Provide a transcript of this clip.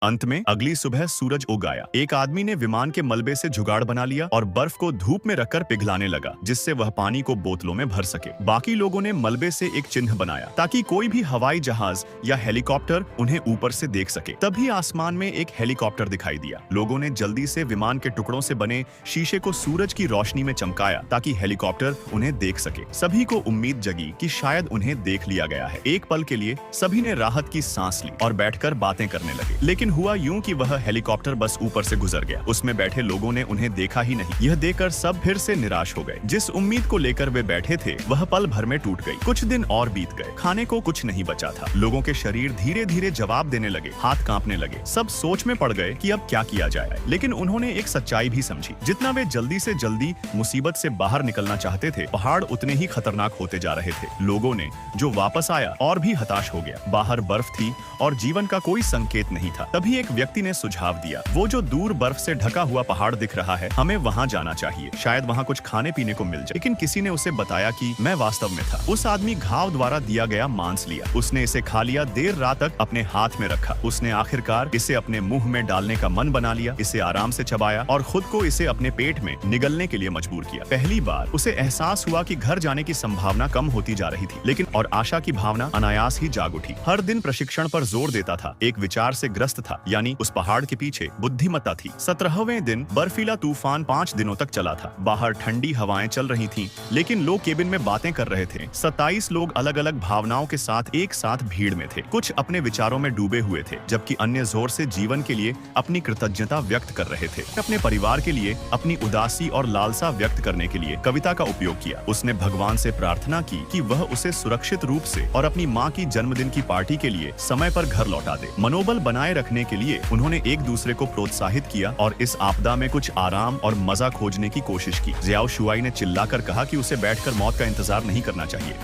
अंत में अगली सुबह सूरज उग आया। एक आदमी ने विमान के मलबे से जुगाड़ बना लिया और बर्फ को धूप में रखकर पिघलाने लगा, जिससे वह पानी को बोतलों में भर सके। बाकी लोगों ने मलबे से एक चिन्ह बनाया ताकि कोई भी हवाई जहाज या हेलीकॉप्टर उन्हें ऊपर से देख सके। तभी आसमान में एक हेलीकॉप्टर दिखाई दिया। लोगों ने जल्दी से विमान के टुकड़ों से बने शीशे को सूरज की रोशनी में चमकाया ताकि हेलीकॉप्टर उन्हें देख सके। सभी को उम्मीद जगी कि शायद उन्हें देख लिया गया है। एक पल के लिए सभी ने राहत की सांस ली और बैठकर बातें करने लगे। लेकिन हुआ यूं कि वह हेलीकॉप्टर बस ऊपर से गुजर गया। उसमें बैठे लोगों ने उन्हें देखा ही नहीं। यह देखकर सब फिर से निराश हो गए। जिस उम्मीद को लेकर वे बैठे थे वह पल भर में टूट गई। कुछ दिन और बीत गए। खाने को कुछ नहीं बचा था। लोगों के शरीर धीरे धीरे जवाब देने लगे, हाथ कांपने लगे। सब सोच में पड़ गए कि अब क्या किया जाए। लेकिन उन्होंने एक सच्चाई भी समझी। जितना वे जल्दी से जल्दी मुसीबत से बाहर निकलना चाहते थे, पहाड़ उतने ही खतरनाक होते जा रहे थे। लोगों ने जो वापस आया और भी हताश हो गया। बाहर बर्फ थी और जीवन का कोई संकेत नहीं था। तभी एक व्यक्ति ने सुझाव दिया, वो जो दूर बर्फ से ढका हुआ पहाड़ दिख रहा है, हमें वहां जाना चाहिए। शायद वहां कुछ खाने पीने को मिल जाए। लेकिन किसी ने उसे बताया कि मैं वास्तव में था। उस आदमी घाव द्वारा दिया गया मांस लिया। उसने इसे खा लिया, देर रात तक अपने हाथ में रखा। उसने आखिरकार इसे अपने मुंह में डालने का मन बना लिया। इसे आराम से चबाया और खुद को इसे अपने पेट में निगलने के लिए मजबूर किया। पहली बार उसे एहसास हुआ कि घर जाने की संभावना कम होती जा रही थी, लेकिन और आशा की भावना अनायास ही जाग उठी। हर दिन प्रशिक्षण पर जोर देता था। एक विचार से ग्रस्त था, यानी उस पहाड़ के पीछे बुद्धिमत्ता थी। 17वें दिन बर्फीला तूफान 5 दिनों तक चला था। बाहर ठंडी हवाएं चल रही थीं, लेकिन लोग केबिन में बातें कर रहे थे। 27 लोग अलग अलग भावनाओं के साथ एक साथ भीड़ में थे। कुछ अपने विचारों में डूबे हुए थे, जबकि अन्य जोर से जीवन के लिए अपनी कृतज्ञता व्यक्त कर रहे थे। अपने परिवार के लिए अपनी उदासी और लालसा व्यक्त करने के लिए कविता का उपयोग किया। उसने भगवान से प्रार्थना की कि वह उसे सुरक्षित रूप से और अपनी माँ की जन्मदिन की पार्टी के लिए समय पर घर लौटा दे। मनोबल बनाए रखने के लिए उन्होंने एक दूसरे को प्रोत्साहित किया और इस आपदा में कुछ आराम और मजा खोजने की कोशिश की। जियाओ शुआई ने चिल्लाकर कहा कि उसे बैठकर मौत का इंतजार नहीं करना चाहिए।